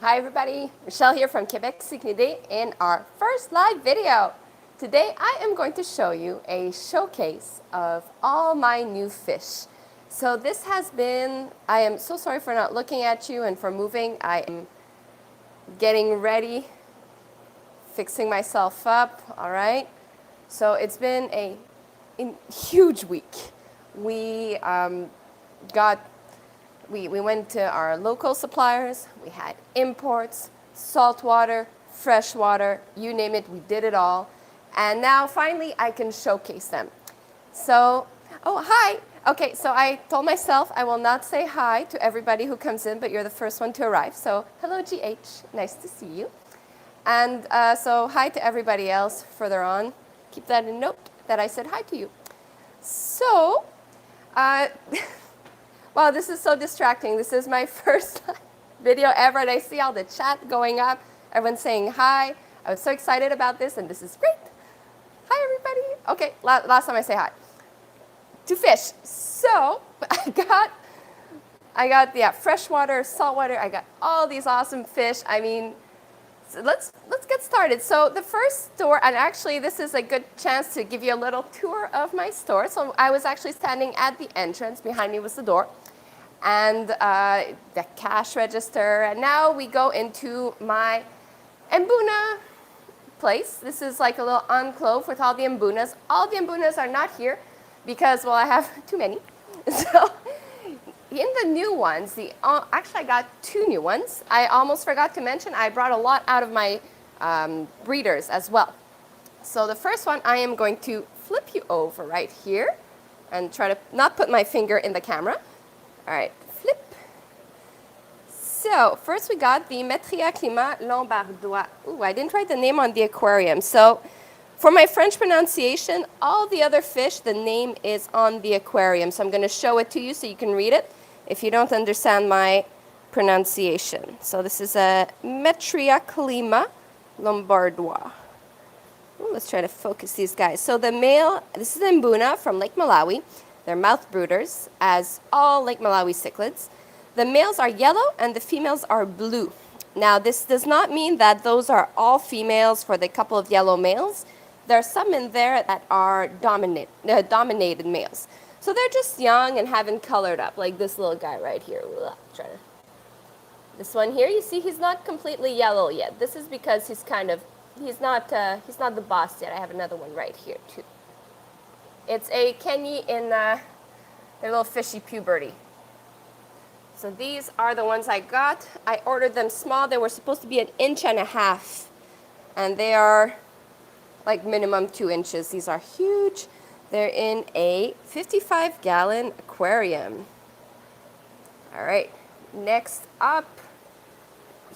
Hi everybody, Michelle here from Quebec CICHLIDS in our first live video. Today I am going to show you a showcase of all my new fish. So this has been, I am so sorry for not looking at you and for moving. I am getting ready, fixing myself up, all right? So it's been a huge week. We went to our local suppliers, we had imports, saltwater, freshwater, you name it, we did it all. And now finally I can showcase them. So, oh, hi. Okay, so I told myself I will not say hi to everybody who comes in, but you're the first one to arrive. So, hello GH, nice to see you. And so hi to everybody else further on. Keep that in note that I said hi to you. So, wow, this is so distracting. This is my first video ever, and I see all the chat going up. Everyone's saying hi. I was so excited about this, and this is great. Hi, everybody. Okay, last time I say hi. To fish. So I got freshwater, saltwater. I got all these awesome fish. I mean, so let's get started. So the first store, and actually this is a good chance to give you a little tour of my store. So I was actually standing at the entrance. Behind me was the door and the cash register. And now we go into my Mbuna place. This is like a little enclave with all the Mbunas. All the Mbunas are not here because, well, I have too many. So in the new ones, actually I got two new ones. I almost forgot to mention I brought a lot out of my breeders as well. So the first one, I am going to flip you over right here and try to not put my finger in the camera. All right, flip. So first we got the Metria Climat Lombardois. Ooh, I didn't write the name on the aquarium. So for my French pronunciation, all the other fish, the name is on the aquarium. So I'm going to show it to you so you can read it if you don't understand my pronunciation. So this is a Metria Climat Lombardois. Ooh, let's try to focus these guys. So the male, this is Mbuna from Lake Malawi. They're mouth brooders, as all Lake Malawi cichlids. The males are yellow and the females are blue. Now, this does not mean that those are all females for the couple of yellow males. There are some in there that are dominated males. So they're just young and haven't colored up, like this little guy right here. This one here, you see he's not completely yellow yet. This is because he's not the boss yet. I have another one right here too. It's a Kenyi in their little fishy puberty. So these are the ones I got. I ordered them small. They were supposed to be 1.5 inches. And they are like minimum 2 inches. These are huge. They're in a 55-gallon aquarium. All right, next up,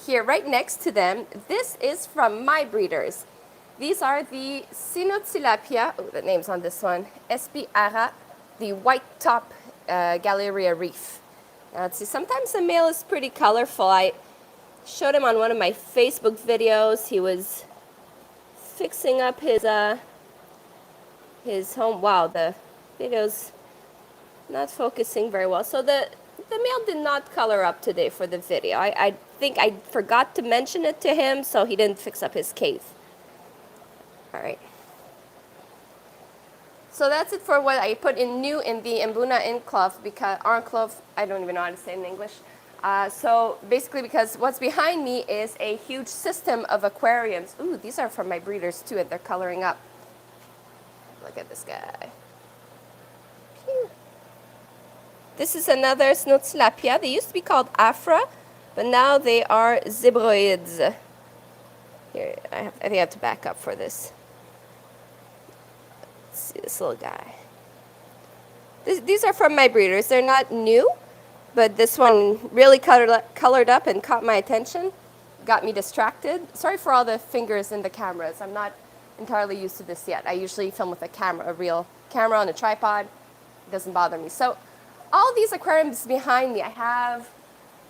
here right next to them, this is from my breeders. These are the Sinotilapia, oh, the name's on this one, Espiara, the white top Galleria reef. Now, let's see, sometimes the male is pretty colorful. I showed him on one of my Facebook videos. He was fixing up his home. Wow, the video's not focusing very well. So the male did not color up today for the video. I think I forgot to mention it to him, so he didn't fix up his cave. All right. So that's it for what I put in new in the Mbuna enclave, because I don't even know how to say it in English. So basically, because what's behind me is a huge system of aquariums. Ooh, these are from my breeders too, and they're coloring up. Look at this guy. Phew. This is another Snotilapia. They used to be called Afra, but now they are Zebroids. Here, I think I have to back up for this. Let's see this little guy. These are from my breeders. They're not new, but this one really colored up and caught my attention, got me distracted. Sorry for all the fingers in the cameras. I'm not entirely used to this yet. I usually film with a real camera on a tripod. It doesn't bother me. So all these aquariums behind me, I have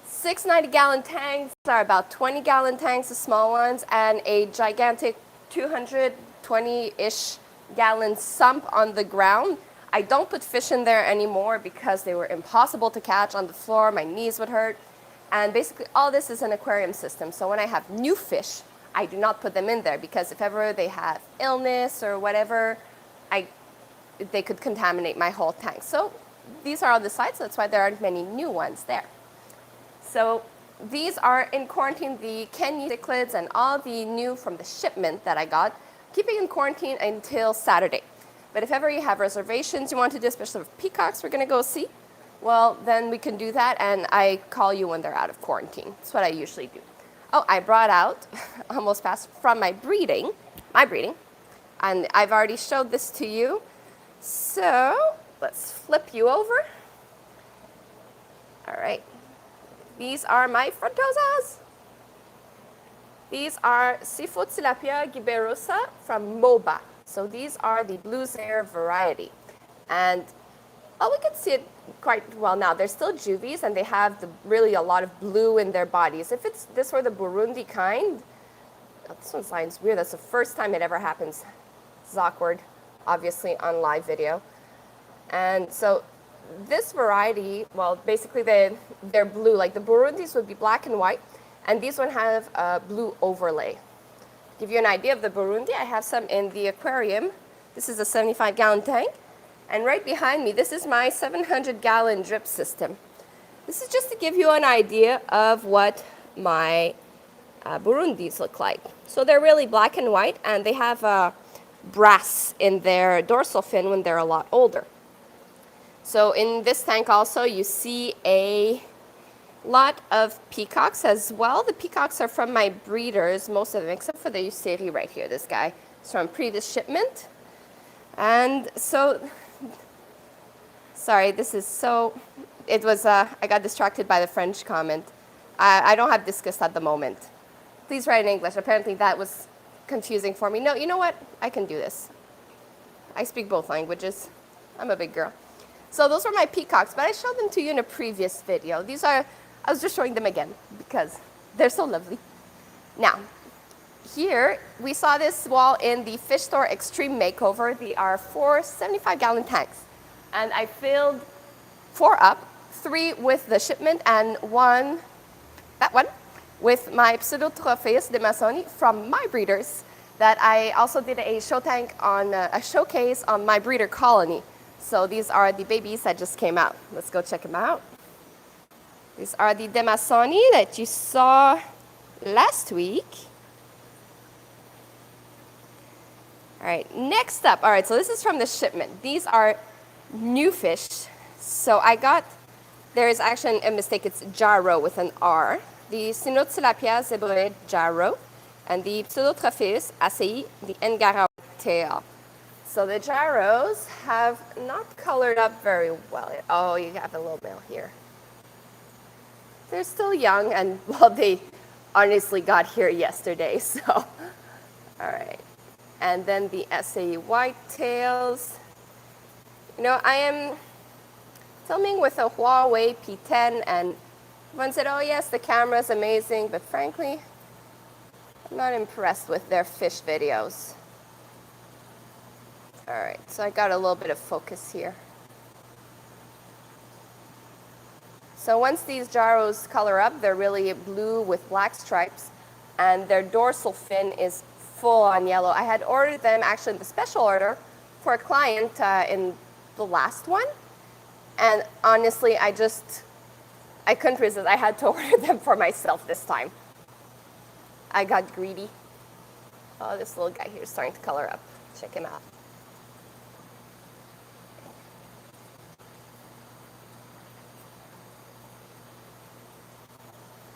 6 90-gallon tanks. These are about 20-gallon tanks, the small ones, and a gigantic 220-ish gallon sump on the ground. I don't put fish in there anymore because they were impossible to catch on the floor. My knees would hurt. And basically all this is an aquarium system. So when I have new fish, I do not put them in there because if ever they have illness or whatever, they could contaminate my whole tank. So these are on the side, so that's why there aren't many new ones there. So these are in quarantine, the CICHLIDS and all the new from the shipment that I got, keeping in quarantine until Saturday. But if ever you have reservations you want to do, especially with peacocks we're going to go see, well, then we can do that, and I call you when they're out of quarantine. That's what I usually do. Oh, I brought out, almost passed, from my breeding, and I've already showed this to you. So let's flip you over. All right. These are my frontosas. These are Siphotilapia giberosa from MOBA. So these are the blue air variety. And we can see it quite well now. They're still juvies, and they have really a lot of blue in their bodies. If this were the Burundi kind, this one sounds weird. That's the first time it ever happens. It's awkward, obviously, on live video. And so this variety, well, basically they're blue. Like the Burundis would be black and white, and these one have a blue overlay. To give you an idea of the Burundi, I have some in the aquarium. This is a 75-gallon tank. And right behind me, this is my 700-gallon drip system. This is just to give you an idea of what my Burundis look like. So they're really black and white, and they have brass in their dorsal fin when they're a lot older. So in this tank also, you see a lot of peacocks as well. The peacocks are from my breeders, most of them, except for the Useri right here. This guy is from previous shipment. And so, sorry, this is so, it was, I got distracted by the French comment. I don't have discus at the moment. Please write in English. Apparently that was confusing for me. No, you know what? I can do this. I speak both languages. I'm a big girl. So those were my peacocks, but I showed them to you in a previous video. These are, I was just showing them again because they're so lovely. Now, here, we saw this wall in the Fish Store Extreme Makeover. They are 4 75-gallon tanks. And I filled 4 up, 3 with the shipment and 1, that one, with my Pseudotropheus de Masoni from my breeders that I also did a showcase on my breeder colony. So these are the babies that just came out. Let's go check them out. These are the Demasoni that you saw last week. All right, next up. All right, so this is from the shipment. These are new fish. So there is actually a mistake. It's Jarro with an R. The Cynotilapia zebroid Jarro and the Pseudotropheus acei, the Ngara tail. So the Jarros have not colored up very well. Oh, you have a little male here. They're still young, and well, they honestly got here yesterday, so. All right. And then the SAE whitetails. You know, I am filming with a Huawei P10, and everyone said, oh yes, the camera's amazing, but frankly, I'm not impressed with their fish videos. All right, so I got a little bit of focus here. So once these Jarros color up, they're really blue with black stripes, and their dorsal fin is full on yellow. I had ordered them actually in the special order for a client in the last one, and honestly, I couldn't resist. I had to order them for myself this time. I got greedy. Oh, this little guy here is starting to color up. Check him out.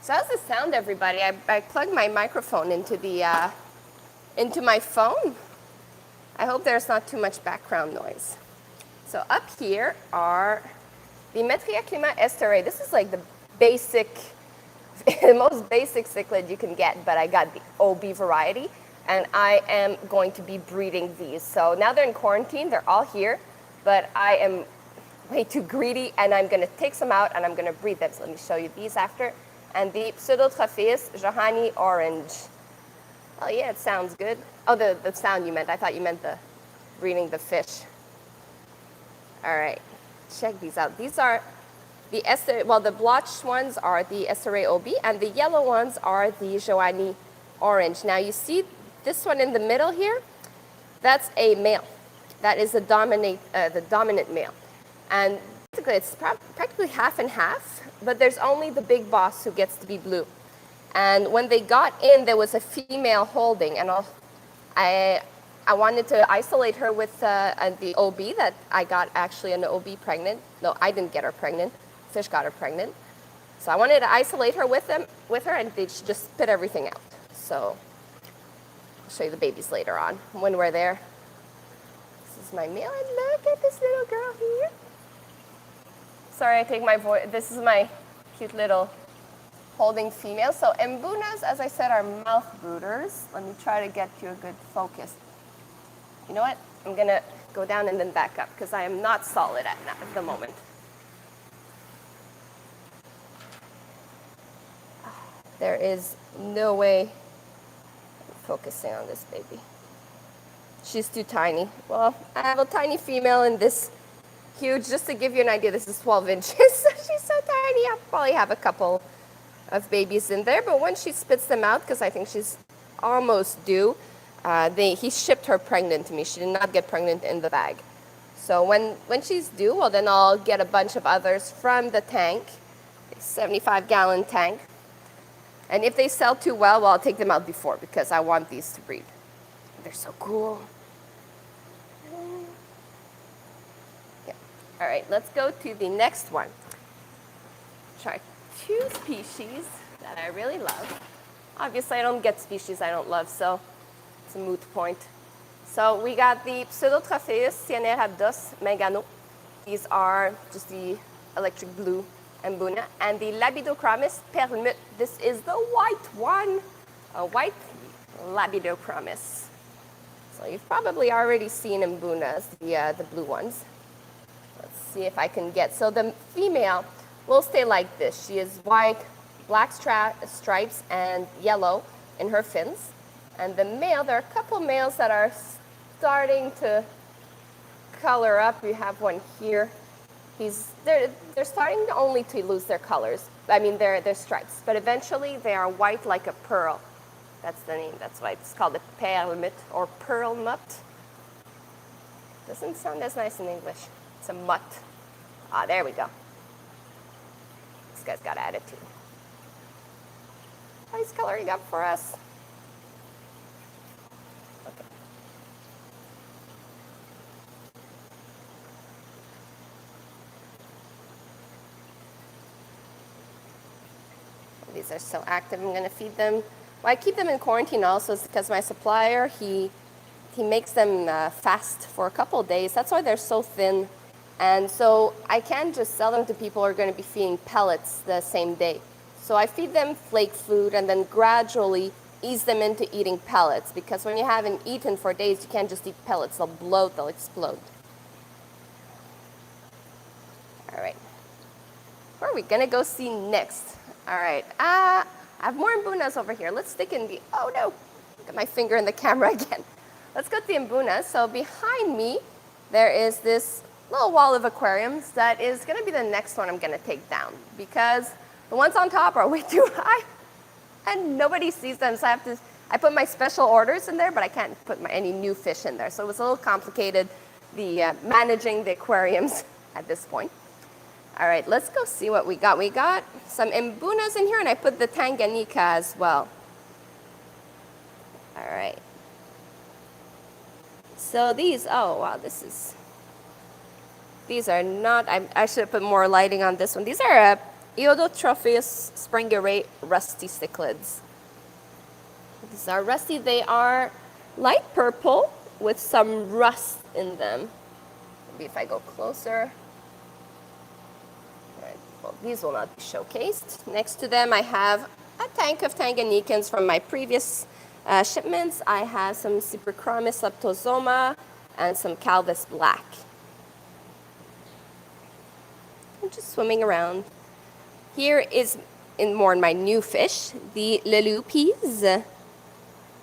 So how's the sound, everybody? I plugged my microphone into my phone. I hope there's not too much background noise. So up here are the Metria Clima Estere. This is like the basic, the most basic cichlid you can get, but I got the OB variety, and I am going to be breeding these. So now they're in quarantine, they're all here, but I am way too greedy, and I'm gonna take some out and I'm gonna breed them. So let me show you these after. And the Pseudotropheus Johanni Orange. Oh yeah, it sounds good. Oh, the sound you meant. I thought you meant the breeding the fish. All right, check these out. These are The blotched ones are the Estere OB, and the yellow ones are the Joanie Orange. Now you see this one in the middle here? That's a male. That is the dominant male. And basically it's practically half and half, but there's only the big boss who gets to be blue. And when they got in, there was a female holding, and I wanted to isolate her with the OB that I got actually an OB pregnant. No, I didn't get her pregnant. Fish got her pregnant. So I wanted to isolate her with her, and they just spit everything out. So I'll show you the babies later on when we're there. This is my male, and look at this little girl here. Sorry, I take my voice. This is my cute little holding female. So Mbunas, as I said, are mouth brooders. Let me try to get you a good focus. You know what? I'm going to go down and then back up because I am not solid at the moment. There is no way I'm focusing on this baby. She's too tiny. Well, I have a tiny female and this huge. Just to give you an idea, this is 12 inches. So she's so tiny. I'll probably have a couple of babies in there. But when she spits them out, because I think she's almost due, he shipped her pregnant to me. She did not get pregnant in the bag. So when she's due, well, then I'll get a bunch of others from the tank, a 75-gallon tank. And if they sell too well, I'll take them out before because I want these to breed. They're so cool. Yeah. All right, let's go to the next one. Try two species that I really love. Obviously, I don't get species I don't love, so it's a moot point. So we got the Pseudotropheus cyanarabdos mangano. These are just the electric blue Mbuna, and the Labidochromis perlmut. This is the white one, a white Labidochromis. So you've probably already seen Mbunas, the blue ones. Let's see if I can get. So the female will stay like this. She is white, black stripes, and yellow in her fins. And the male, there are a couple males that are starting to color up. We have one here. They're starting only to lose their colors. I mean, their stripes. But eventually, they are white like a pearl. That's the name. That's why it's called a perlmut or pearl mutt. Doesn't sound as nice in English. It's a mutt. Ah, there we go. This guy's got attitude. Oh, he's coloring up for us. Okay. These are so active. I'm going to feed them. Well, I keep them in quarantine also because my supplier, he makes them fast for a couple of days. That's why they're so thin. And so I can't just sell them to people who are going to be feeding pellets the same day. So I feed them flake food and then gradually ease them into eating pellets, because when you haven't eaten for days, you can't just eat pellets. They'll bloat, they'll explode. All right. Where are we going to go see next? All right. I have more Mbunas over here. Let's stick in the, oh no, got my finger in the camera again. Let's go to the Mbunas. So behind me, there is this little wall of aquariums that is going to be the next one I'm going to take down, because the ones on top are way too high and nobody sees them. So I put my special orders in there, but I can't put any new fish in there. So it was a little complicated, managing the aquariums at this point. All right, let's go see what we got. We got some Mbunas in here, and I put the Tanganyika as well. All right. So these, oh wow, these are not, I should have put more lighting on this one. These are Eodotropheus springare rusty cichlids. These are rusty. They are light purple with some rust in them. Maybe if I go closer. Well, these will not be showcased. Next to them, I have a tank of Tanganyikans from my previous shipments. I have some Cyprichromis leptosoma and some Calvus black. I'm just swimming around. Here is more in my new fish, the Lelupis.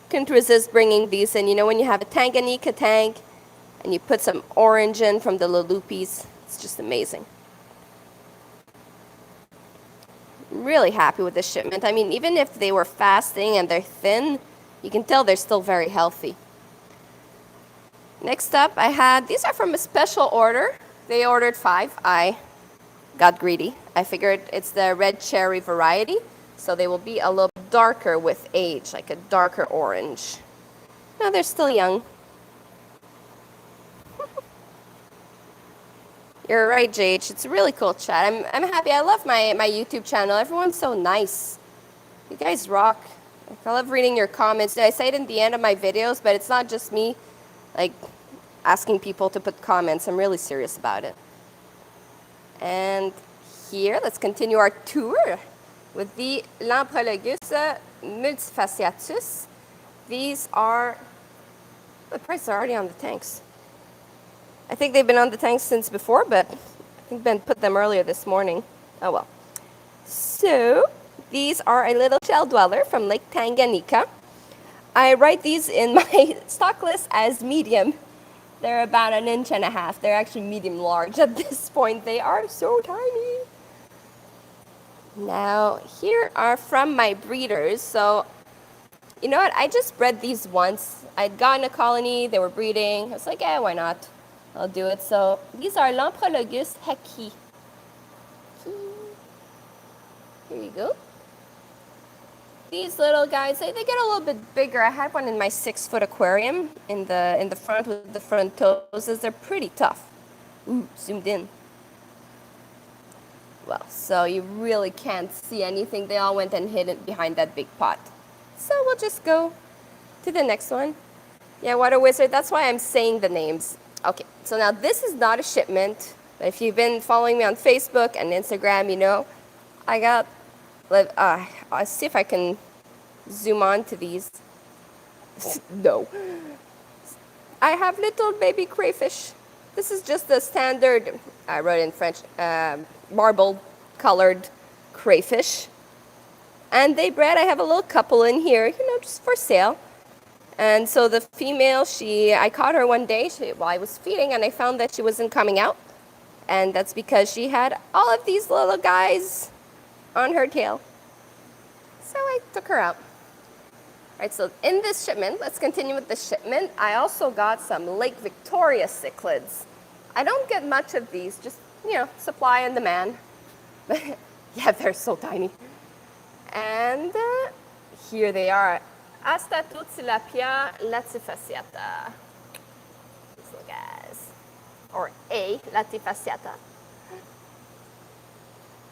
Couldn't resist bringing these in. You know, when you have a Tanganyika tank and you put some orange in from the Lelupis, it's just amazing. really happy with this shipment. I mean, even if they were fasting and they're thin, you can tell they're still very healthy. Next up, I had, these are from a special order. They ordered 5. I got greedy. I figured it's the red cherry variety, so they will be a little darker with age, like a darker orange. No, they're still young. You're right, JH. It's a really cool chat. I'm happy. I love my YouTube channel. Everyone's so nice. You guys rock. I love reading your comments. I say it in the end of my videos, but it's not just me, like, asking people to put comments. I'm really serious about it. And here, let's continue our tour with the Lamprologus multifasciatus. These are, the prices are already on the tanks. I think they've been on the tanks since before, but I think Ben put them earlier this morning. Oh well. So, these are a little shell dweller from Lake Tanganyika. I write these in my stock list as medium. They're about 1.5 inches. They're actually medium large at this point. They are so tiny. Now, here are from my breeders. So, you know what? I just bred these once. I'd gotten a colony. They were breeding. I was like, why not? I'll do it. So, these are Lamprologus heki. Here you go. These little guys, they get a little bit bigger. I had one in my 6-foot aquarium in the front with the front toes. They're pretty tough. Ooh, zoomed in. Well, so you really can't see anything. They all went and hid it behind that big pot. So we'll just go to the next one. Yeah, Water Wizard, that's why I'm saying the names. Okay, so now this is not a shipment. But if you've been following me on Facebook and Instagram, you know, I got, I'll see if I can zoom on to these. No. I have little baby crayfish. This is just the standard, I wrote in French, marble colored crayfish. And they bred, I have a little couple in here, you know, just for sale. And so the female, I caught her one day while I was feeding, and I found that she wasn't coming out. And that's because she had all of these little guys on her tail. So I took her out. All right, so in this shipment, let's continue with the shipment. I also got some Lake Victoria cichlids. I don't get much of these, just, you know, supply and demand. But yeah, they're so tiny. And here they are. Astatut tilapia latifasciata. These little guys. Or A latifasciata.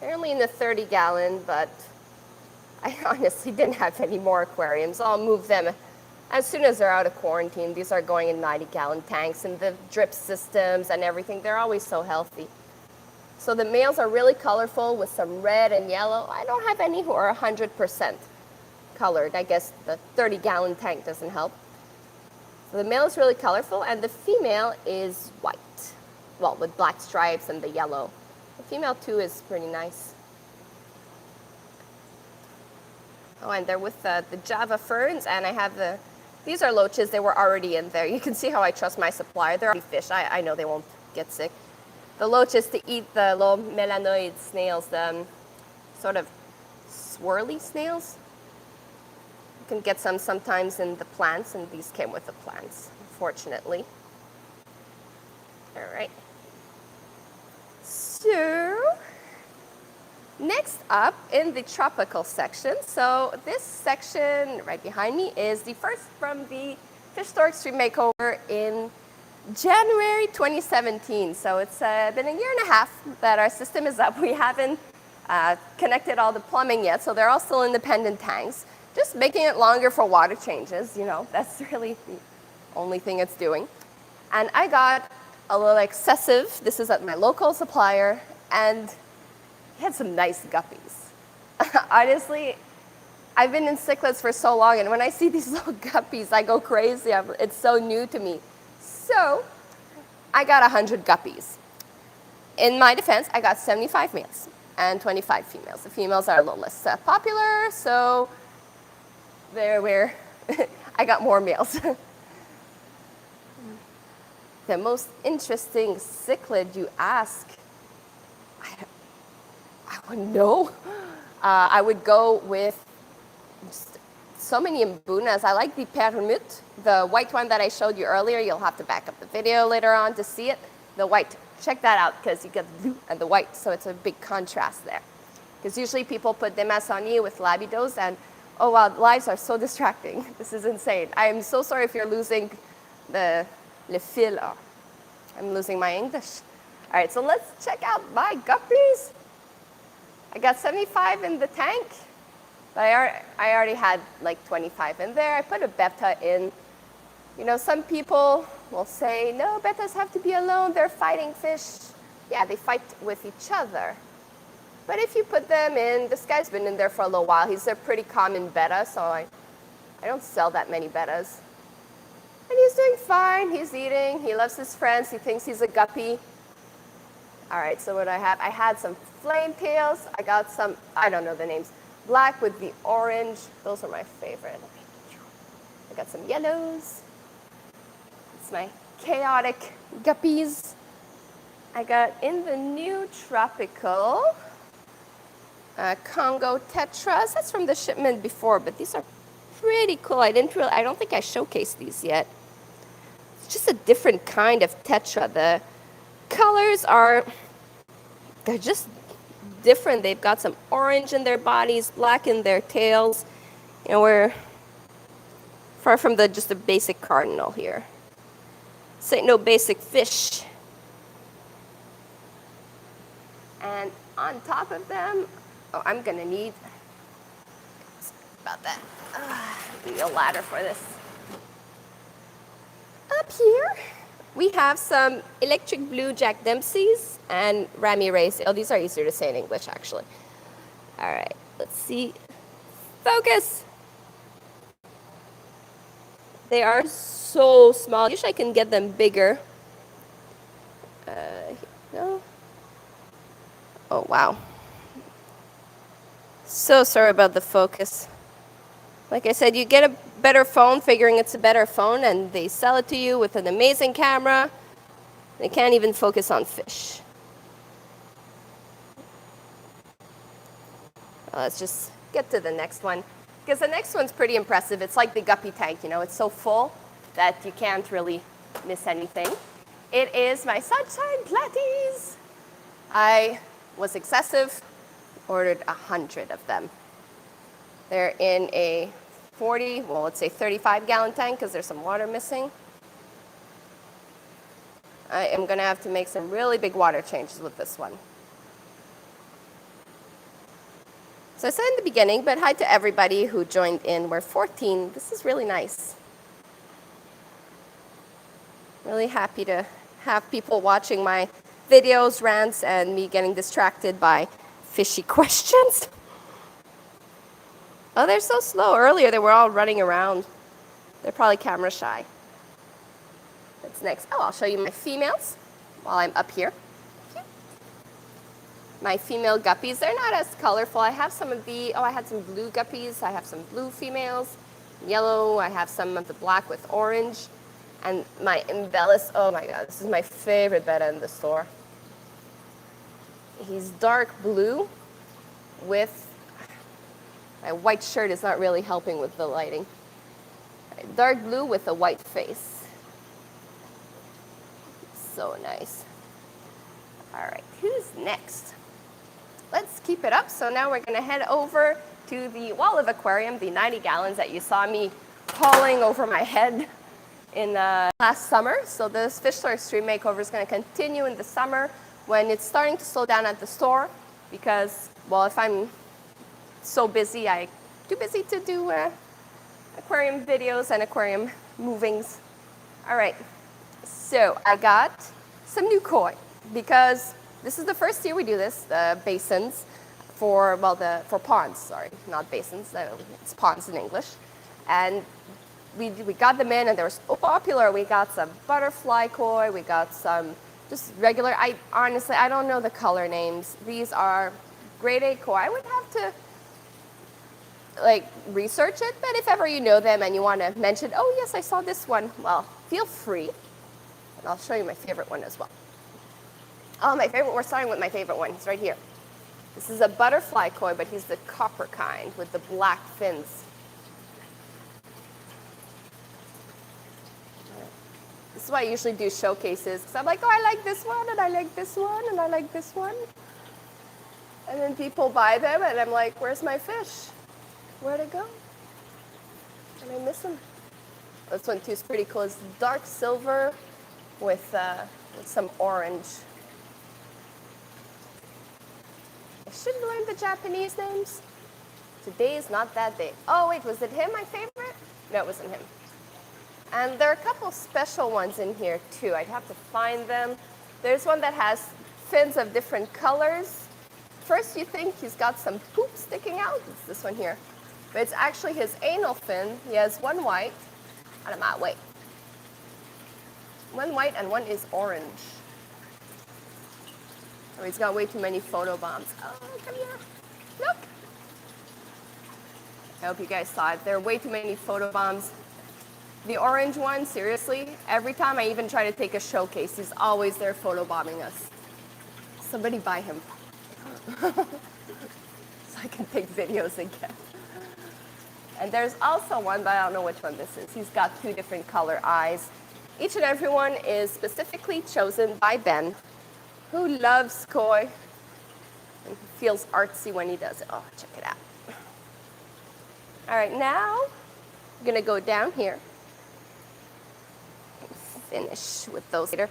They're only in the 30-gallon, but I honestly didn't have any more aquariums. I'll move them as soon as they're out of quarantine. These are going in 90-gallon tanks, and the drip systems and everything, they're always so healthy. So the males are really colorful with some red and yellow. I don't have any who are 100% colored. I guess the 30-gallon tank doesn't help. So the male is really colorful, and the female is white. Well, with black stripes and the yellow. The female, too, is pretty nice. Oh, and they're with the Java ferns, and I have these are loaches. They were already in there. You can see how I trust my supplier. They're already fish. I know they won't get sick. The loaches to eat the little melanoid snails, the sort of swirly snails. You can get some sometimes in the plants, and these came with the plants, unfortunately. All right. So, next up in the tropical section, so this section right behind me is the first from the Fish Store Extreme Makeover in January 2017. So it's been 1.5 years that our system is up. We haven't connected all the plumbing yet, so they're all still independent tanks. Just making it longer for water changes, you know, that's really the only thing it's doing. And I got a little excessive. This is at my local supplier, and he had some nice guppies. Honestly, I've been in cichlids for so long, and when I see these little guppies, I go crazy. It's so new to me. So I got 100 guppies. In my defense, I got 75 males and 25 females. The females are a little less popular, so there where I got more males. The most interesting cichlid you ask, I wouldn't know. I would go with so many mbunas. I like the permut, the white one that I showed you earlier. You'll have to back up the video later on to see it. The white, check that out because you get the blue and the white, so it's a big contrast there. Because usually people put des maçonniers with labidos, and oh wow, lives are so distracting. This is insane. I am so sorry if you're losing le fil. Oh, I'm losing my English. All right, so let's check out my guppies. I got 75 in the tank. But I already had like 25 in there. I put a betta in. You know, some people will say, no, bettas have to be alone. They're fighting fish. Yeah, they fight with each other. But if you put them in, this guy's been in there for a little while. He's a pretty common betta, so I don't sell that many bettas. And he's doing fine. He's eating. He loves his friends. He thinks he's a guppy. All right, so what I have, I had some flame tails. I got some, I don't know the names. Black with the orange. Those are my favorite. I got some yellows. It's my chaotic guppies. I got in the new tropical Congo tetras. That's from the shipment before, but these are pretty cool. I don't think I showcased these yet. It's just a different kind of tetra. The colors they're just different. They've got some orange in their bodies, black in their tails. You know, we're far from just a basic cardinal here. This ain't no basic fish. And on top of them, oh, I'm gonna need, sorry about that, need a ladder for this. Up here, we have some electric blue Jack Dempseys and Ramirez. Oh, these are easier to say in English, actually. All right, let's see. Focus. They are so small. Usually I can get them bigger. No. Oh, wow. So sorry about the focus. Like I said, you get a better phone figuring it's a better phone, and they sell it to you with an amazing camera. They can't even focus on fish. Well, let's just get to the next one, because the next one's pretty impressive. It's like the guppy tank, you know, it's so full that you can't really miss anything. It is my sunshine platies. I was excessive, ordered 100 of them. They're in a 40, well, let's say 35-gallon tank because there's some water missing. I am going to have to make some really big water changes with this one. So I said in the beginning, but hi to everybody who joined in. We're 14. This is really nice. Really happy to have people watching my videos, rants, and me getting distracted by fishy questions. Oh, they're so slow. Earlier, they were all running around. They're probably camera shy. What's next? Oh, I'll show you my females while I'm up here. My female guppies, they're not as colorful. I have some of the, I had some blue guppies. I have some blue females, yellow. I have some of the black with orange. And my embellis, oh my God, this is my favorite betta in the store. He's dark blue with, my white shirt is not really helping with the lighting. Dark blue with a white face. So nice. All right, who's next? Let's keep it up. So now we're gonna head over to the Olive Aquarium, the 90 gallons that you saw me hauling over my head in last summer. So this Fish Store Extreme Makeover is gonna continue in the summer when it's starting to slow down at the store because, well, if I'm so busy, I'm too busy to do aquarium videos and aquarium movings. All right, so I got some new koi because this is the first year we do this, the basins for, well, for ponds, sorry, not basins, it's ponds in English. And we got them in and they were so popular. We got some butterfly koi, we got some just regular, honestly, I don't know the color names. These are grade A koi. I would have to like research it, but if ever you know them and you want to mention, oh yes, I saw this one, well, feel free. And I'll show you my favorite one as well. Oh, my favorite, we're starting with my favorite one. It's right here. This is a butterfly koi, but he's the copper kind with the black fins. This is why I usually do showcases, because I'm like, oh, I like this one, and I like this one, and I like this one. And then people buy them, and I'm like, where's my fish? Where'd it go? And I miss him. This one, too, is pretty cool. It's dark silver with some orange. I should learn the Japanese names. Today is not that day. Oh, wait, was it him, my favorite? No, it wasn't him. And there are a couple special ones in here, too. I'd have to find them. There's one that has fins of different colors. First, you think he's got some poop sticking out. It's this one here. But it's actually his anal fin. He has one white. Out of my way. One white and one is orange. Oh, he's got way too many photo bombs. Oh, come here. Look. I hope you guys saw it. There are way too many photo bombs. The orange one, seriously, every time I even try to take a showcase, he's always there photobombing us. Somebody buy him. So I can take videos again. And there's also one, but I don't know which one this is. He's got two different color eyes. Each and every one is specifically chosen by Ben, who loves koi and feels artsy when he does it. Oh, check it out. All right, now I'm going to go down here. Finish with those later.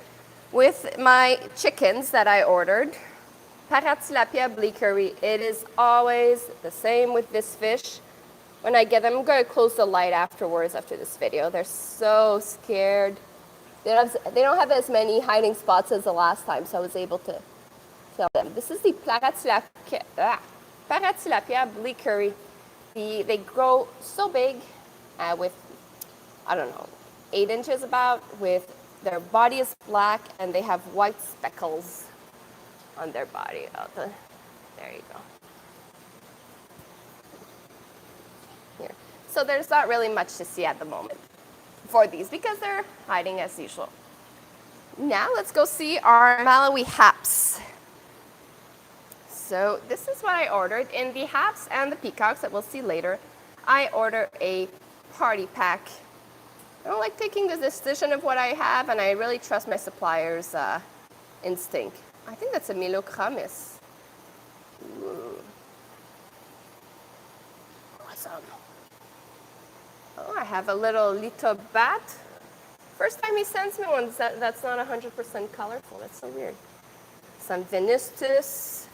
With my chickens that I ordered, Paratilapia blee curry. It is always the same with this fish. When I get them, I'm going to close the light afterwards after this video. They're so scared. They don't have as many hiding spots as the last time, so I was able to film them. This is the Paratilapia blee curry. They grow so big with, I don't know, 8 inches about, with their body is black and they have white speckles on their body. Oh, there you go. Here. So there's not really much to see at the moment for these because they're hiding as usual. Now let's go see our Malawi haps. So this is what I ordered. In the haps and the peacocks that we'll see later, I order a party pack. I don't like taking the decision of what I have, and I really trust my supplier's instinct. I think that's a Milochramis. Ooh. Awesome. Oh, I have a little Lito bat. First time he sends me one that's not 100% colorful. That's so weird. Some Venustus.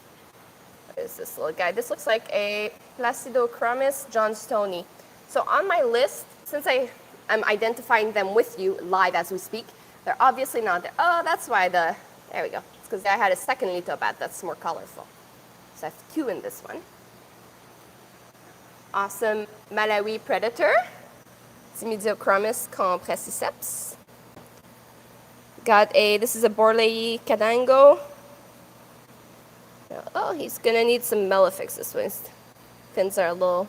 What is this little guy? This looks like a Placidochromis johnstonii. So on my list, since I'm identifying them with you live as we speak, they're obviously not there. Oh, that's why there we go. It's because I had a second Lito bat that's more colorful. So I have 2 in this one. Awesome Malawi predator, Timidiochromis compressiceps. This is a Borlei cadango. Oh, he's gonna need some Melifix this one. His fins are a little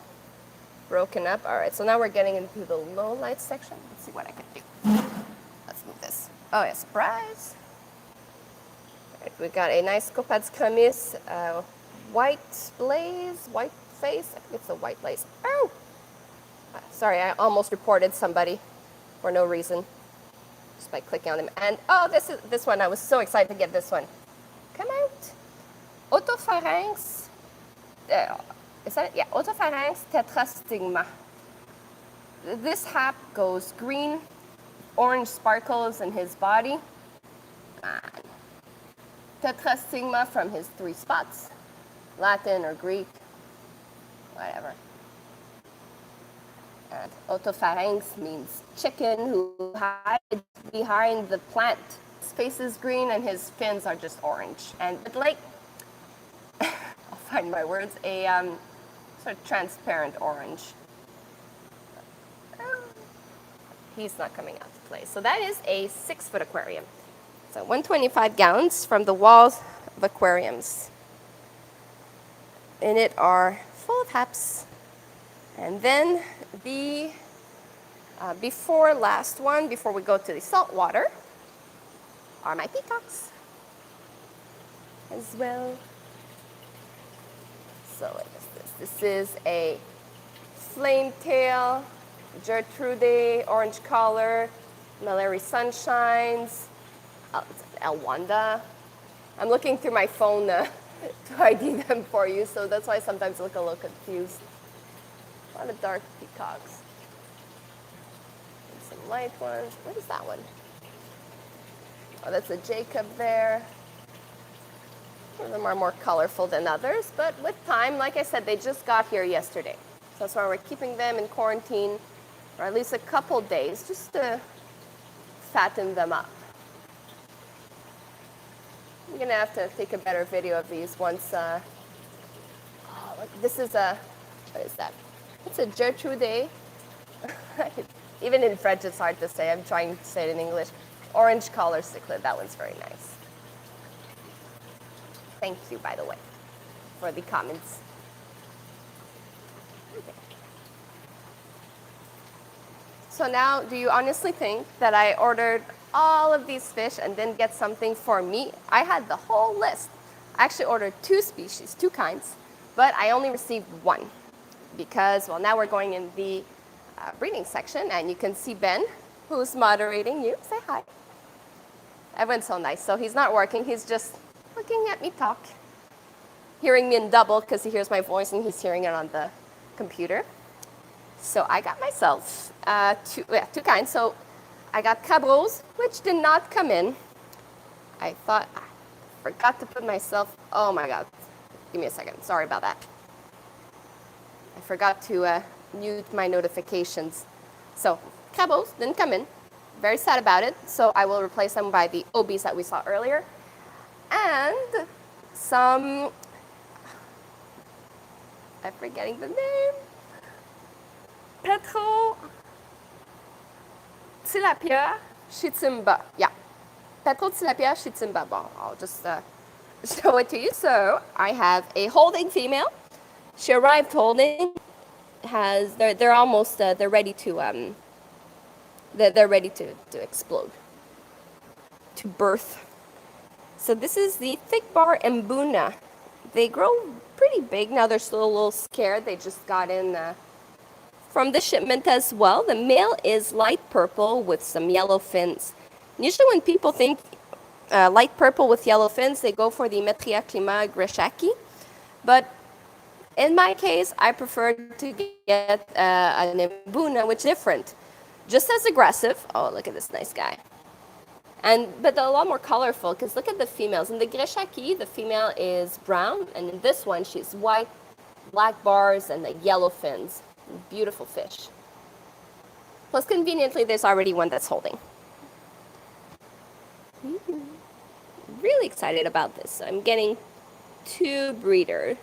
broken up. All right, so now we're getting into the low light section. Let's see what I can do. Let's move this. Oh yeah, surprise. All right, we got a nice Copats Chromis, white blaze, white face. I think it's a white blaze. Oh! Sorry, I almost reported somebody for no reason. Just by clicking on them. And oh, this one. I was so excited to get this one. Come out. Otopharynx. Is that it? Yeah, Otopharynx tetrastigma. This hap goes green, orange sparkles in his body. And tetrastigma from his 3 spots. Latin or Greek, whatever. And otopharynx means chicken who hides behind the plant. His face is green and his fins are just orange. And like, I'll find my words, a sort of transparent orange. He's not coming out to play. So that is a 6-foot aquarium. So 125 gallons from the walls of aquariums. In it are full of haps. And then the before last one, before we go to the saltwater, are my peacocks as well. So what is this? This is a flame tail, Gertrude, orange collar, Mallory sunshines, it's Elwanda. I'm looking through my phone to ID them for you, so that's why I sometimes look a little confused. A lot of dark peacocks. And some light ones. What is that one? Oh, that's a Jacob there. Some of them are more colorful than others, but with time, like I said, they just got here yesterday. So that's why we're keeping them in quarantine for at least a couple days, just to fatten them up. I'm gonna have to take a better video of these once, oh, look, this is a, what is that? It's a Gertrude. Even in French, it's hard to say. I'm trying to say it in English. Orange collar cichlid, that one's very nice. Thank you, by the way, for the comments. Okay. So now, do you honestly think that I ordered all of these fish and didn't get something for me? I had the whole list. I actually ordered 2 species, 2 kinds, but I only received 1 because, well, now we're going in the breeding section, and you can see Ben, who's moderating you. Say hi. Everyone's so nice. So he's not working. He's just looking at me talk, hearing me in double because he hears my voice and he's hearing it on the computer. So I got myself 2 kinds. So I got Cabros, which did not come in. I thought I forgot to put myself, oh my God. Give me a second. Sorry about that. I forgot to mute my notifications. So Cabros didn't come in. Very sad about it. So I will replace them by the Obies that we saw earlier. And some, I'm forgetting the name, Petro Tilapia Chitimba. Yeah, Petro Tilapia Chitimba. Bon, I'll just show it to you. So I have a holding female. She arrived holding. They're almost they're ready to they're ready to explode, to birth. So this is the thick bar Mbuna. They grow pretty big. Now they're still a little scared. They just got in from the shipment as well. The male is light purple with some yellow fins. Usually when people think light purple with yellow fins, they go for the Metria Clima greshaki. But in my case, I prefer to get an Mbuna, which is different. Just as aggressive. Oh, look at this nice guy. But they're a lot more colorful, because look at the females. In the greshaki, the female is brown, and in this one, she's white, black bars, and the yellow fins. Beautiful fish. Plus, conveniently, there's already one that's holding. Really excited about this. So I'm getting 2 breeder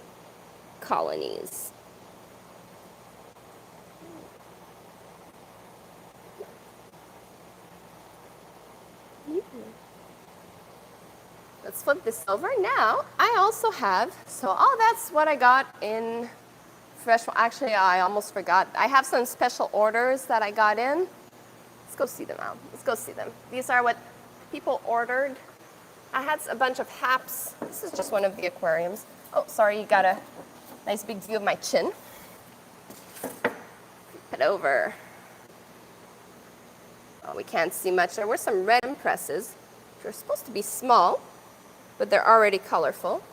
colonies. Let's flip this over. Now, I also have, so that's what I got in Freshwater. Actually, I almost forgot. I have some special orders that I got in. Let's go see them out. Let's go see them. These are what people ordered. I had a bunch of haps. This is just one of the aquariums. Oh, sorry, you got a nice big view of my chin. Flip it over. Oh, we can't see much. There were some red impresses, which are supposed to be small, but they're already colorful.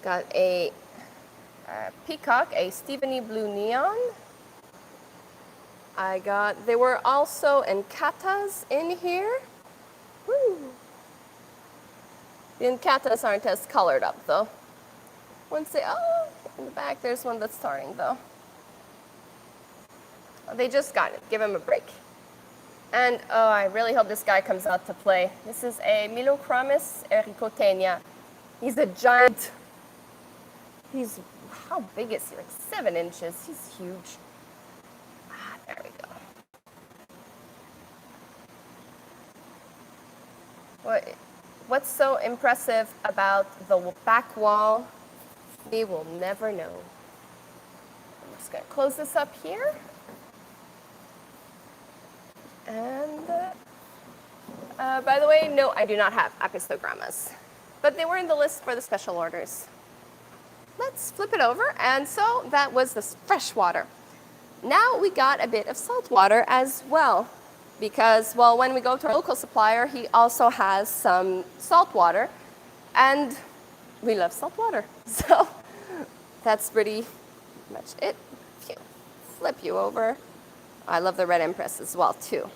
Got a peacock, a Stephanie blue neon. There were also encatas in here. Woo. The encatas aren't as colored up though. One say, oh, in the back there's one that's starting though. Oh, they just got it. Give him a break. And oh, I really hope this guy comes out to play. This is a Milochromis ericotenia. He's a giant. How big is he? Like 7 inches. He's huge. There we go. What's so impressive about the back wall? We will never know. I'm just going to close this up here. And by the way, no, I do not have apistogrammas, but they were in the list for the special orders. let's flip it over. And so that was the freshwater. Now we got a bit of saltwater as well, because, well, when we go to our local supplier, he also has some saltwater, and we love saltwater. So that's pretty much it. Flip you over. I love the red Empress as well too.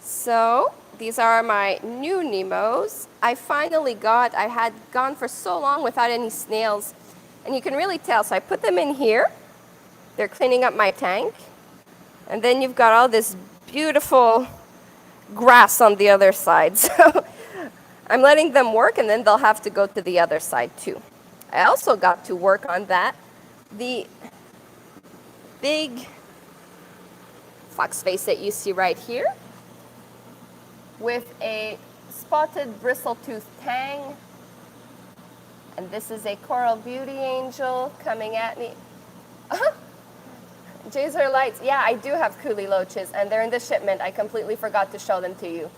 So these are my new Nemos. I had gone for so long without any snails, and you can really tell. So I put them in here. They're cleaning up my tank. And then you've got all this beautiful grass on the other side. So I'm letting them work, and then they'll have to go to the other side too. I also got to work on that. The big fox face that you see right here with a spotted bristle-toothed tang. And this is a coral beauty angel coming at me. Jazer lights. Yeah, I do have coolie loaches, and they're in the shipment. I completely forgot to show them to you.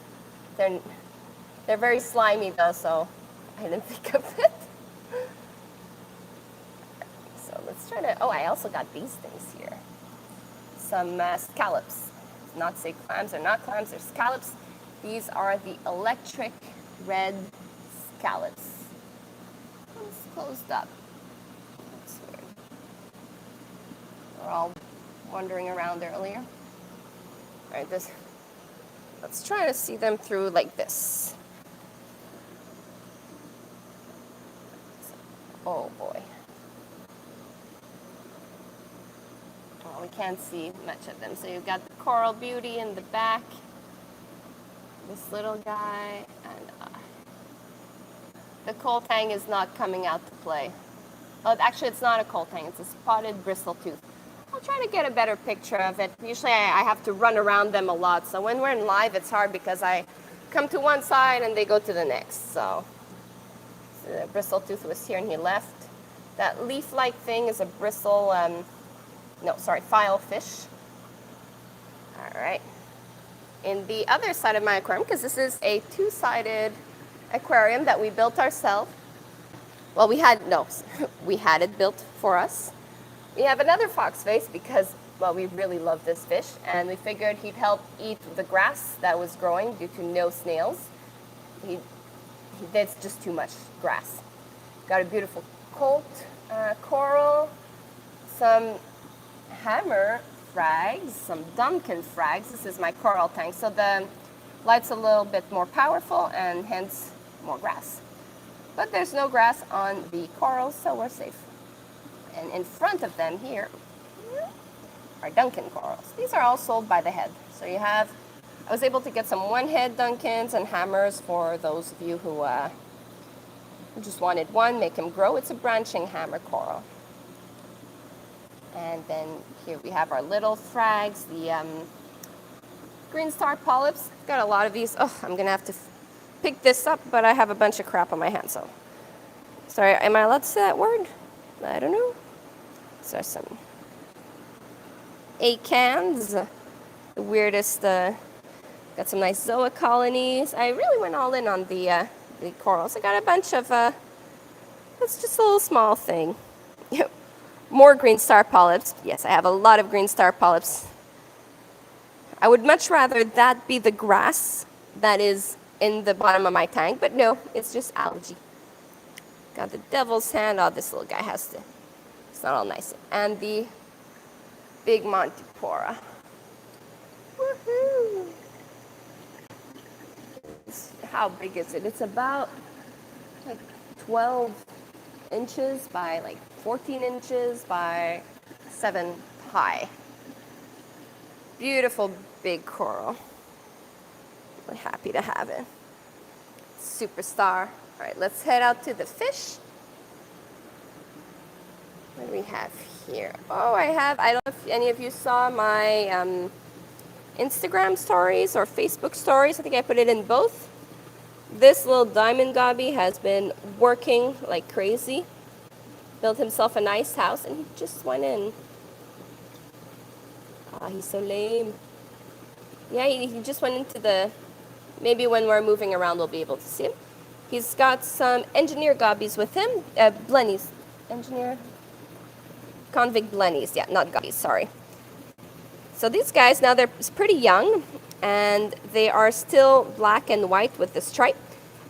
They're very slimy though, so I didn't think of it. So let's try to. Oh, I also got these things here. Some scallops. Not say clams. They're not clams. They're scallops. These are the electric red scallops. It's closed up. That's weird. We're all wandering around earlier. All right, let's try to see them through like this. Oh boy. Well, we can't see much of them. So you've got the coral beauty in the back, this little guy, and the coal tang is not coming out to play. Oh, actually, it's not a coal tang. It's a spotted bristletooth. I'll try to get a better picture of it. Usually I have to run around them a lot. So when we're in live, it's hard because I come to one side and they go to the next. So the bristletooth was here and he left. That leaf-like thing is a file fish. All right. In the other side of my aquarium, because this is a two-sided aquarium that we built ourselves. Well, we had it built for us. We have another fox face because, well, we really love this fish, and we figured he'd help eat the grass that was growing due to no snails. That's just too much grass. Got a beautiful colt, coral, some hammer frags, some Duncan frags. This is my coral tank, so the light's a little bit more powerful and hence more grass. But there's no grass on the corals, so we're safe. And in front of them here are Duncan corals. These are all sold by the head. So I was able to get some one-head Duncans and hammers for those of you who just wanted one, make him grow. It's a branching hammer coral. And then here we have our little frags, the green star polyps. Got a lot of these. Oh, I'm going to have to pick this up, but I have a bunch of crap on my hands. So, sorry, am I allowed to say that word? I don't know. So there's some acans, the weirdest. Got some nice zoa colonies. I really went all in on the corals. I got a bunch of. It's just a little small thing. More green star polyps. Yes, I have a lot of green star polyps. I would much rather that be the grass that is in the bottom of my tank, but no, it's just algae. Got the devil's hand. Oh, this little guy has to. It's not all nice. And the big Montipora. Woohoo! How big is it? It's about like 12 inches by like 14 inches by 7 high. Beautiful big coral. Really happy to have it. Superstar. All right, let's head out to the fish. What do we have here? Oh, I don't know if any of you saw my Instagram stories or Facebook stories. I think I put it in both. This little diamond gobby has been working like crazy. Built himself a nice house and he just went in. Ah, he's so lame. Yeah, he just went into the, maybe when we're moving around we'll be able to see him. He's got some engineer gobbies with him, blennies, engineer? Convict blennies, yeah, not guppies, sorry. So these guys, now they're pretty young, and they are still black and white with the stripe.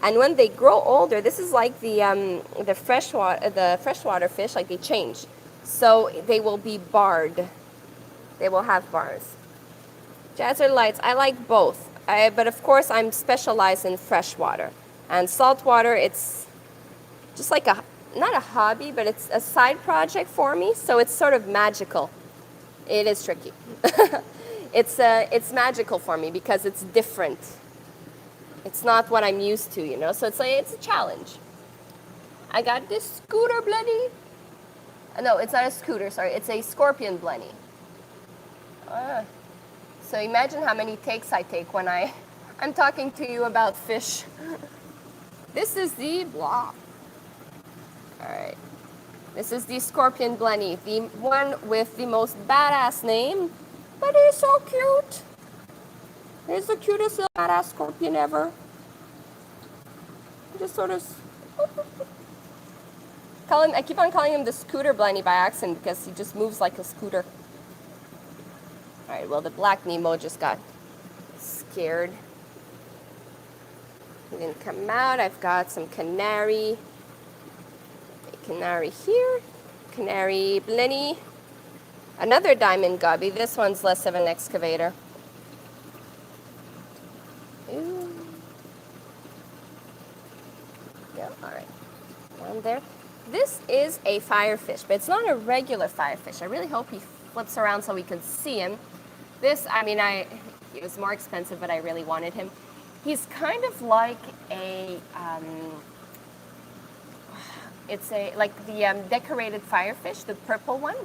And when they grow older, this is like the freshwater fish, like they change. So they will be barred. They will have bars. Jazzard lights, I like both. But of course, I'm specialized in freshwater. And saltwater, it's just like not a hobby, but it's a side project for me. So it's sort of magical. It is tricky. It's magical for me because it's different. It's not what I'm used to, you know. So it's a challenge. I got this scooter blenny. No, it's not a scooter. Sorry, it's a scorpion blenny. So imagine how many takes I take when I'm talking to you about fish. This is the blah. All right. This is the scorpion blenny, the one with the most badass name, but he's so cute. He's the cutest little badass scorpion ever. Just sort of I keep on calling him the scooter blenny by accident because he just moves like a scooter. All right, well, the black Nemo just got scared. He didn't come out. I've got some canary. Canary here. Canary blenny. Another diamond gobby. This one's less of an excavator. Ooh. Yeah, all right. Down there. This is a firefish, but it's not a regular firefish. I really hope he flips around so we can see him. This, I mean, it was more expensive, but I really wanted him. He's kind of like like the decorated firefish, the purple one.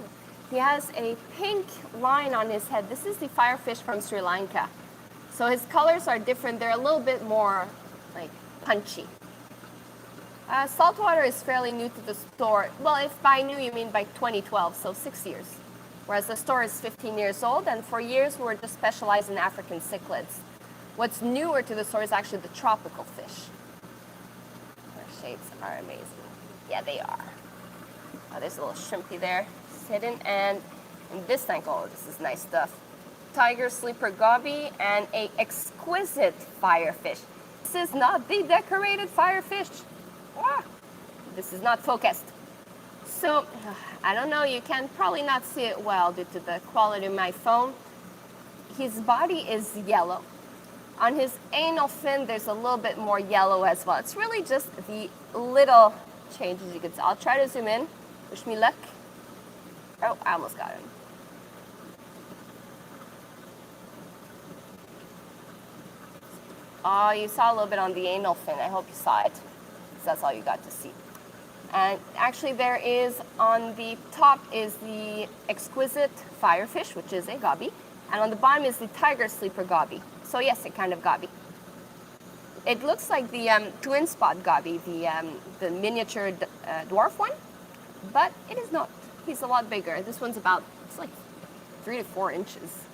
He has a pink line on his head. This is the firefish from Sri Lanka. So his colors are different. They're a little bit more like punchy. Saltwater is fairly new to the store. Well, if by new you mean by 2012, so 6 years. Whereas the store is 15 years old, and for years we were just specialized in African cichlids. What's newer to the store is actually the tropical fish. Their shapes are amazing. Yeah, they are. Oh, there's a little shrimpy there, hidden. And in this tank, oh, this is nice stuff. Tiger sleeper gobby and a exquisite firefish. This is not the decorated firefish. Ah, this is not focused. So, I don't know, you can probably not see it well due to the quality of my phone. His body is yellow. On his anal fin, there's a little bit more yellow as well. It's really just the little changes you can see. I'll try to zoom in. Wish me luck. Oh, I almost got him. Oh, you saw a little bit on the anal fin. I hope you saw it. That's all you got to see. And actually there is, on the top is the exquisite firefish, which is a gobby. And on the bottom is the tiger sleeper gobby. So yes, a kind of gobby. It looks like the twin spot gobby, the miniature dwarf one, but it is not. He's a lot bigger. This one's it's like 3 to 4 inches.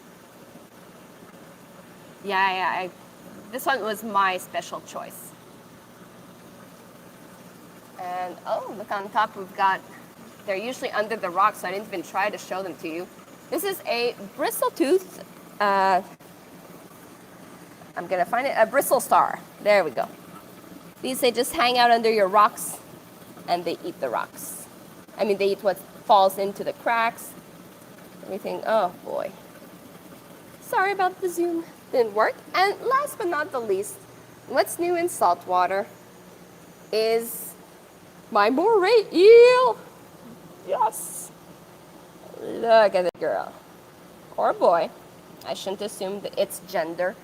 Yeah, this one was my special choice. And oh, look on top, they're usually under the rock, so I didn't even try to show them to you. This is a bristletooth, I'm gonna find it, a bristle star. There we go. These, they just hang out under your rocks and they eat the rocks. I mean, they eat what falls into the cracks, everything. Oh boy. Sorry about the zoom, didn't work. And last but not the least, what's new in saltwater is my moray eel. Yes. Look at the girl. Or boy. I shouldn't assume that its gender.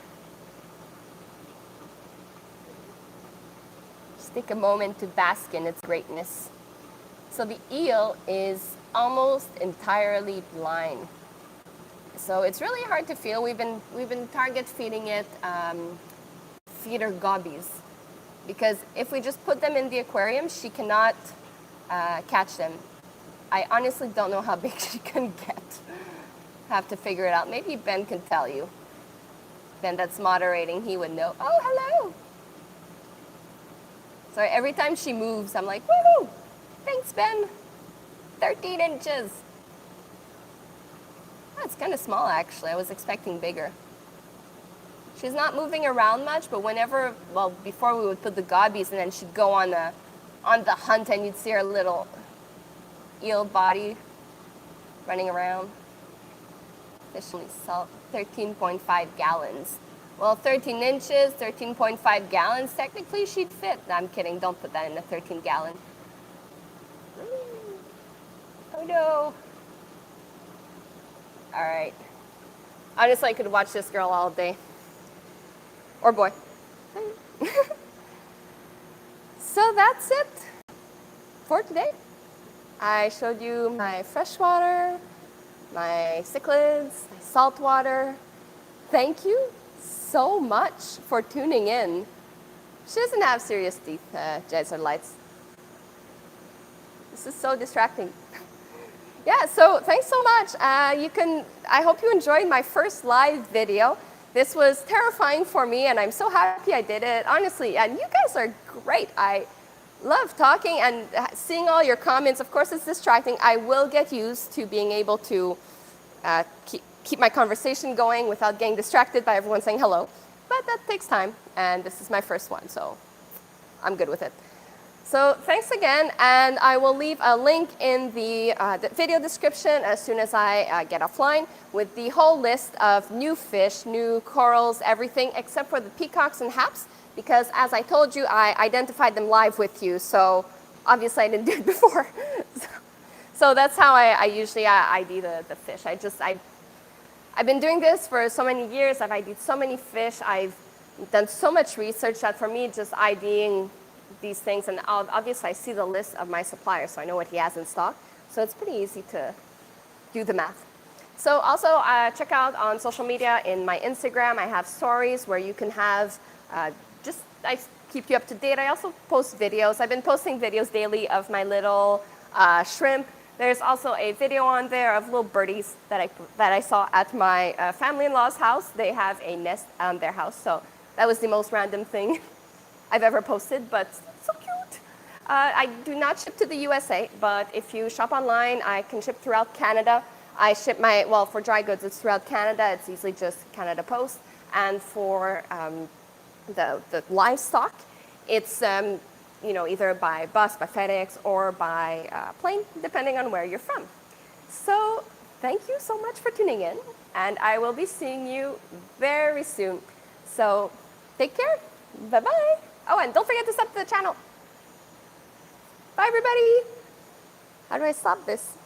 Just take a moment to bask in its greatness. So the eel is almost entirely blind. So it's really hard to feel. We've been target feeding it feeder gobbies. Because if we just put them in the aquarium, she cannot catch them. I honestly don't know how big she can get. Have to figure it out. Maybe Ben can tell you. Ben that's moderating, he would know. Oh, hello. So every time she moves, I'm like, woohoo! Thanks, Ben. 13 inches. Oh, it's kind of small, actually. I was expecting bigger. She's not moving around much, but whenever, well, before we would put the gobbies, and then she'd go on the hunt, and you'd see her little eel body running around. Officially salt, 13.5 gallons. Well, 13 inches, 13.5 gallons, technically she'd fit. No, I'm kidding, don't put that in a 13 gallon. Oh no. All right. Honestly, I could watch this girl all day. Or boy. So that's it for today. I showed you my freshwater, my cichlids, my saltwater. Thank you so much for tuning in. She doesn't have serious teeth, CICHLIDS. This is so distracting. Yeah, so thanks so much. I hope you enjoyed my first live video. This was terrifying for me, and I'm so happy I did it, honestly. And you guys are great. I love talking and seeing all your comments. Of course, it's distracting. I will get used to being able to keep my conversation going without getting distracted by everyone saying hello. But that takes time, and this is my first one, so I'm good with it. So thanks again, and I will leave a link in the video description as soon as I get offline with the whole list of new fish, new corals, everything except for the peacocks and haps, because as I told you, I identified them live with you, so obviously I didn't do it before. So that's how I usually ID the fish. I've been doing this for so many years. I've ID'd so many fish. I've done so much research that for me, just IDing these things, and obviously I see the list of my suppliers, so I know what he has in stock. So it's pretty easy to do the math. So also check out on social media. In my Instagram, I have stories where you can have, I keep you up to date. I also post videos. I've been posting videos daily of my little shrimp. There's also a video on there of little birdies that I saw at my family-in-law's house. They have a nest on their house, so that was the most random thing I've ever posted, but so cute. I do not ship to the USA, but if you shop online, I can ship throughout Canada. I ship for dry goods, it's throughout Canada. It's usually just Canada Post. And for the livestock, it's either by bus, by FedEx, or by plane, depending on where you're from. So thank you so much for tuning in, and I will be seeing you very soon. So take care. Bye-bye. Oh, and don't forget to sub to the channel. Bye, everybody. How do I stop this?